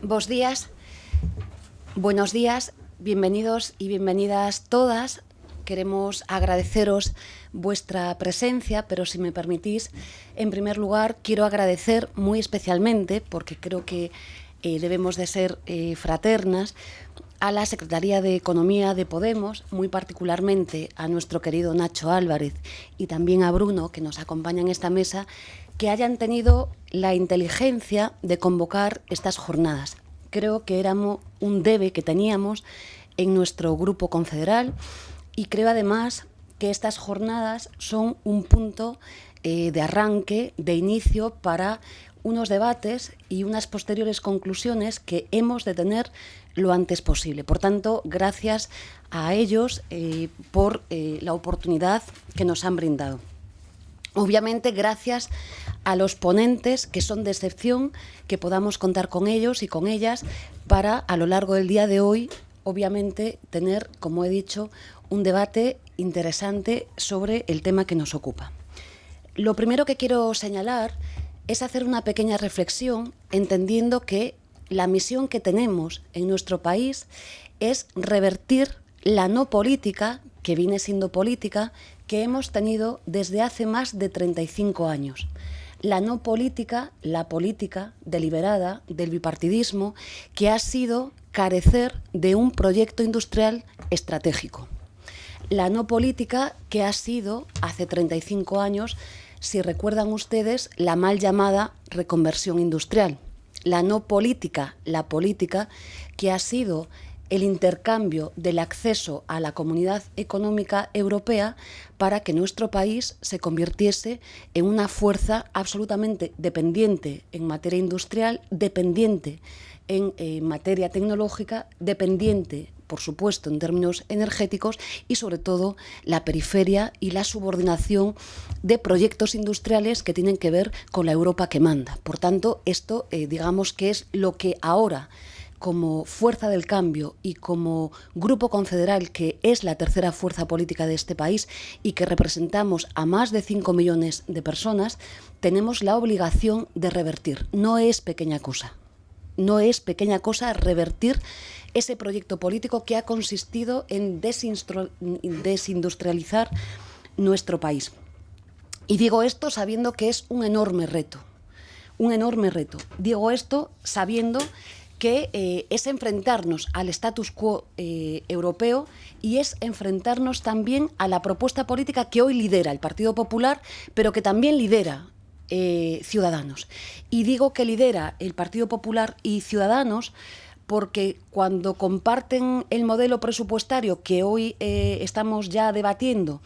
Bos días, buenos días, bienvenidos y bienvenidas todas. Queremos agradeceros vuestra presencia, pero si me permitís, en primer lugar, quiero agradecer muy especialmente, porque creo que debemos de ser fraternas, a la Secretaría de Economía de Podemos, muy particularmente a nuestro querido Nacho Álvarez y también a Bruno, que nos acompaña en esta mesa, que hayan tenido la inteligencia de convocar estas jornadas. Creo que era un debe que teníamos en nuestro grupo confederal y creo además que estas jornadas son un punto de arranque, de inicio para unos debates y unas posteriores conclusiones que hemos de tener lo antes posible. Por tanto, gracias a ellos por la oportunidad que nos han brindado. Obviamente, gracias a los ponentes, que son de excepción, que podamos contar con ellos y con ellas para, a lo largo del día de hoy, obviamente, tener, como he dicho, un debate interesante sobre el tema que nos ocupa. Lo primero que quiero señalar es hacer una pequeña reflexión, entendiendo que la misión que tenemos en nuestro país es revertir la no política, que viene siendo política, que hemos tenido desde hace más de 35 años. La no política, la política deliberada del bipartidismo, que ha sido carecer de un proyecto industrial estratégico. La no política que ha sido, hace 35 años, si recuerdan ustedes, la mal llamada reconversión industrial. La no política, la política que ha sido el intercambio del acceso a la Comunidad Económica Europea para que nuestro país se convirtiese en una fuerza absolutamente dependiente en materia industrial, dependiente en materia tecnológica, dependiente, por supuesto, en términos energéticos y, sobre todo, la periferia y la subordinación de proyectos industriales que tienen que ver con la Europa que manda. Por tanto, esto, digamos que es lo que ahora, como fuerza del cambio y como grupo confederal, que es la tercera fuerza política de este país y que representamos a más de 5 millones de personas, tenemos la obligación de revertir. No es pequeña cosa. No es pequeña cosa revertir ese proyecto político que ha consistido en desindustrializar nuestro país. Y digo esto sabiendo que es un enorme reto. Un enorme reto. Digo esto sabiendo que es enfrentarnos al status quo europeo y es enfrentarnos también a la propuesta política que hoy lidera el Partido Popular, pero que también lidera Ciudadanos. Y digo que lidera el Partido Popular y Ciudadanos porque cuando comparten el modelo presupuestario que hoy estamos ya debatiendo,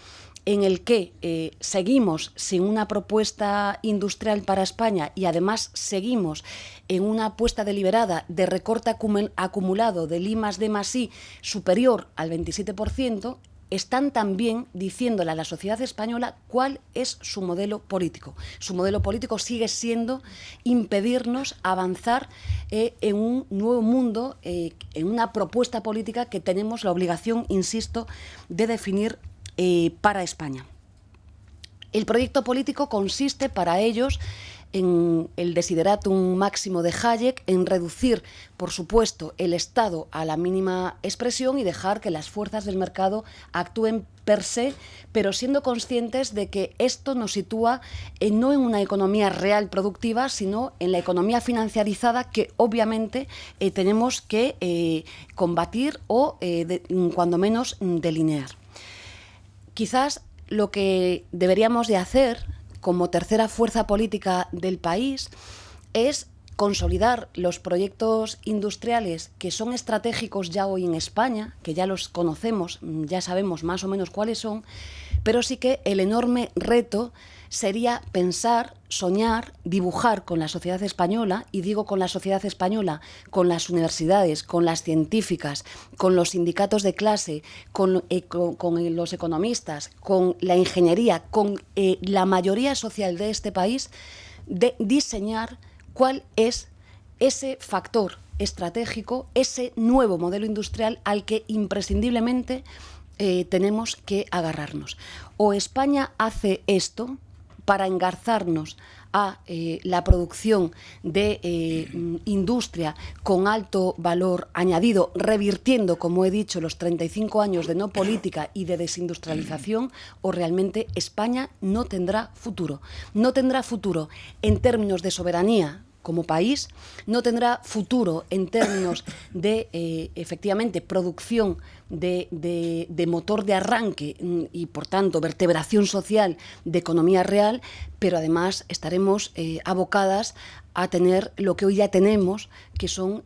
en el que seguimos sin una propuesta industrial para España y además seguimos en una apuesta deliberada de recorte acumulado del I+D+I superior al 27%, están también diciéndole a la sociedad española cuál es su modelo político. Su modelo político sigue siendo impedirnos avanzar en un nuevo mundo, en una propuesta política que tenemos la obligación, insisto, de definir para España. El proyecto político consiste para ellos en el desideratum máximo de Hayek, en reducir, por supuesto, el Estado a la mínima expresión y dejar que las fuerzas del mercado actúen per se, pero siendo conscientes de que esto nos sitúa no en una economía real productiva, sino en la economía financiarizada que obviamente tenemos que combatir o, cuando menos, delinear. Quizás lo que deberíamos de hacer como tercera fuerza política del país es consolidar los proyectos industriales que son estratégicos ya hoy en España, que ya los conocemos, ya sabemos más o menos cuáles son, pero sí que el enorme reto sería pensar, soñar, dibujar con la sociedad española, y digo con la sociedad española, con las universidades, con las científicas, con los sindicatos de clase, con los economistas, con la ingeniería, con la mayoría social de este país, de diseñar cuál es ese factor estratégico, ese nuevo modelo industrial al que imprescindiblemente tenemos que agarrarnos. O España hace esto, para engarzarnos a la producción de industria con alto valor añadido, revirtiendo, como he dicho, los 35 años de no política y de desindustrialización, o realmente España no tendrá futuro. No tendrá futuro en términos de soberanía como país, no tendrá futuro en términos de, efectivamente, producción de motor de arranque y, por tanto, vertebración social de economía real, pero además estaremos abocadas a tener lo que hoy ya tenemos, que son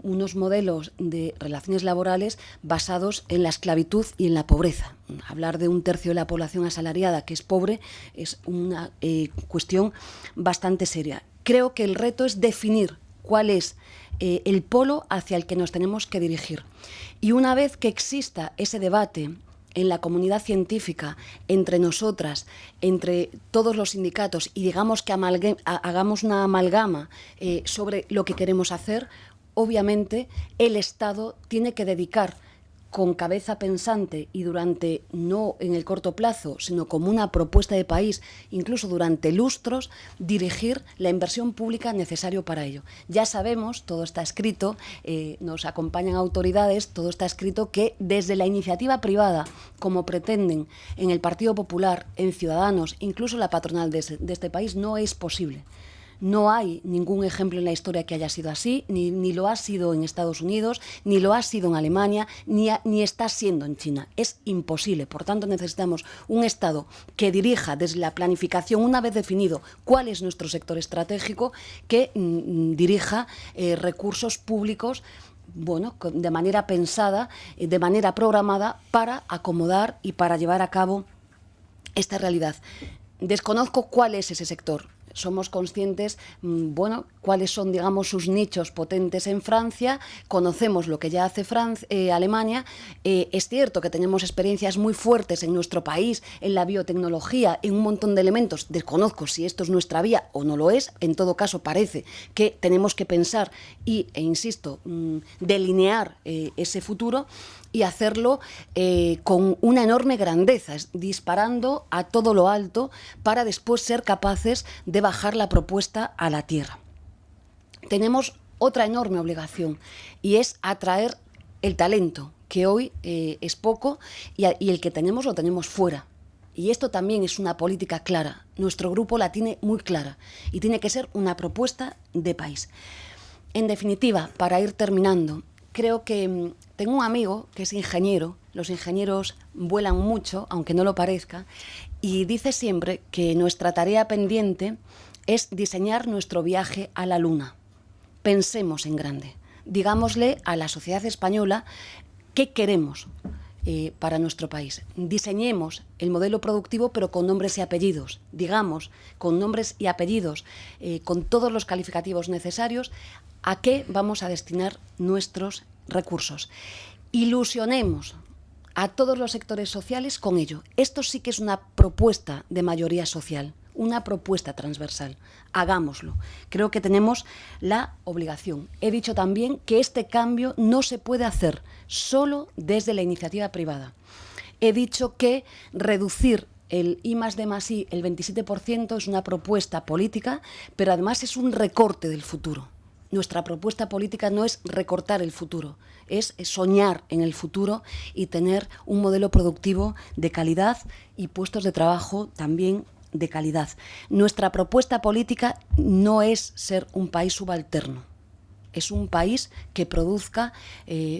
unos modelos de relaciones laborales basados en la esclavitud y en la pobreza. Hablar de un tercio de la población asalariada que es pobre es una cuestión bastante seria. Creo que el reto es definir cuál es el polo hacia el que nos tenemos que dirigir. Y una vez que exista ese debate en la comunidad científica, entre nosotras, entre todos los sindicatos, y digamos que hagamos una amalgama sobre lo que queremos hacer, obviamente el Estado tiene que dedicar con cabeza pensante y durante, no en el corto plazo, sino como una propuesta de país, incluso durante lustros, dirigir la inversión pública necesaria para ello. Ya sabemos, todo está escrito, nos acompañan autoridades, todo está escrito que desde la iniciativa privada, como pretenden en el Partido Popular, en Ciudadanos, incluso la patronal de este país, no es posible. No hay ningún ejemplo en la historia que haya sido así, ni lo ha sido en Estados Unidos, ni lo ha sido en Alemania, ni está siendo en China. Es imposible. Por tanto, necesitamos un Estado que dirija desde la planificación, una vez definido cuál es nuestro sector estratégico, que dirija recursos públicos, bueno, de manera pensada, de manera programada, para acomodar y para llevar a cabo esta realidad. Desconozco cuál es ese sector. Somos conscientes, bueno, cuáles son, digamos, sus nichos potentes en Francia, conocemos lo que ya hace Alemania, es cierto que tenemos experiencias muy fuertes en nuestro país, en la biotecnología, en un montón de elementos, desconozco si esto es nuestra vía o no lo es, en todo caso parece que tenemos que pensar e insisto, delinear ese futuro, y hacerlo con una enorme grandeza, disparando a todo lo alto para después ser capaces de bajar la propuesta a la tierra. Tenemos otra enorme obligación y es atraer el talento, que hoy es poco y el que tenemos lo tenemos fuera. Y esto también es una política clara. Nuestro grupo la tiene muy clara y tiene que ser una propuesta de país. En definitiva, para ir terminando, creo que tengo un amigo que es ingeniero, los ingenieros vuelan mucho, aunque no lo parezca, y dice siempre que nuestra tarea pendiente es diseñar nuestro viaje a la Luna. Pensemos en grande, digámosle a la sociedad española qué queremos para nuestro país. Diseñemos el modelo productivo, pero con nombres y apellidos, digamos, con nombres y apellidos, con todos los calificativos necesarios, a qué vamos a destinar nuestros recursos. Ilusionemos a todos los sectores sociales con ello. Esto sí que es una propuesta de mayoría social, una propuesta transversal. Hagámoslo. Creo que tenemos la obligación. He dicho también que este cambio no se puede hacer solo desde la iniciativa privada. He dicho que reducir el I+D+I, el 27%, es una propuesta política, pero además es un recorte del futuro. Nuestra propuesta política no es recortar el futuro, es soñar en el futuro y tener un modelo productivo de calidad y puestos de trabajo también de calidad. Nuestra propuesta política no es ser un país subalterno, es un país que produzca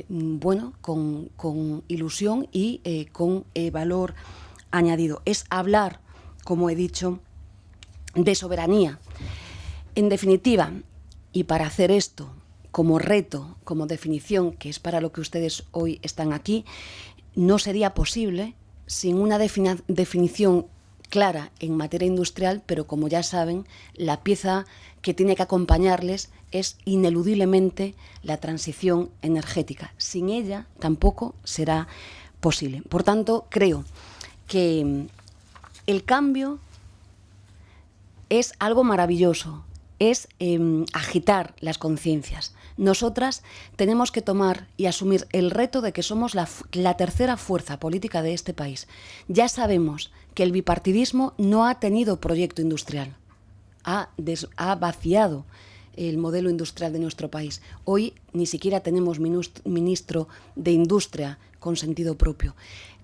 bueno, con ilusión y con valor añadido. Es hablar, como he dicho, de soberanía. En definitiva, y para hacer esto como reto, como definición, que es para lo que ustedes hoy están aquí, no sería posible sin una definición clara en materia industrial, pero como ya saben, la pieza que tiene que acompañarles es ineludiblemente la transición energética. Sin ella tampoco será posible. Por tanto, creo que el cambio es algo maravilloso. es agitar las conciencias. Nosotras tenemos que tomar y asumir el reto de que somos la tercera fuerza política de este país. Ya sabemos que el bipartidismo no ha tenido proyecto industrial, ha vaciado el modelo industrial de nuestro país. Hoy ni siquiera tenemos ministro de Industria con sentido propio.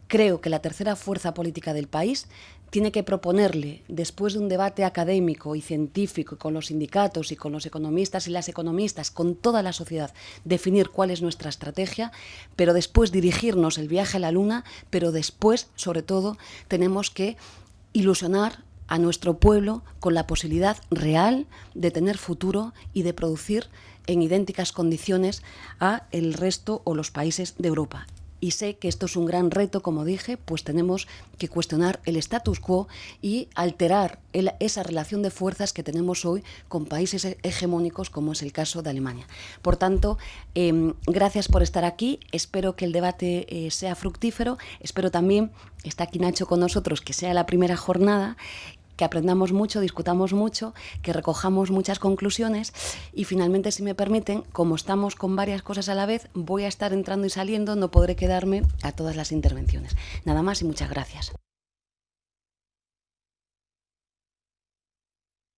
Creo que la tercera fuerza política del país tiene que proponerle, después de un debate académico y científico con los sindicatos y con los economistas y las economistas, con toda la sociedad, definir cuál es nuestra estrategia, pero después dirigirnos el viaje a la Luna, pero después, sobre todo, tenemos que ilusionar a nuestro pueblo con la posibilidad real de tener futuro y de producir en idénticas condiciones a el resto o los países de Europa. Y sé que esto es un gran reto, como dije, pues tenemos que cuestionar el status quo y alterar esa relación de fuerzas que tenemos hoy con países hegemónicos, como es el caso de Alemania. Por tanto, gracias por estar aquí. Espero que el debate sea fructífero. Espero también, está aquí Nacho con nosotros, que sea la primera jornada, que aprendamos mucho, discutamos mucho, que recojamos muchas conclusiones y finalmente, si me permiten, como estamos con varias cosas a la vez, voy a estar entrando y saliendo, no podré quedarme a todas las intervenciones. Nada más y muchas gracias.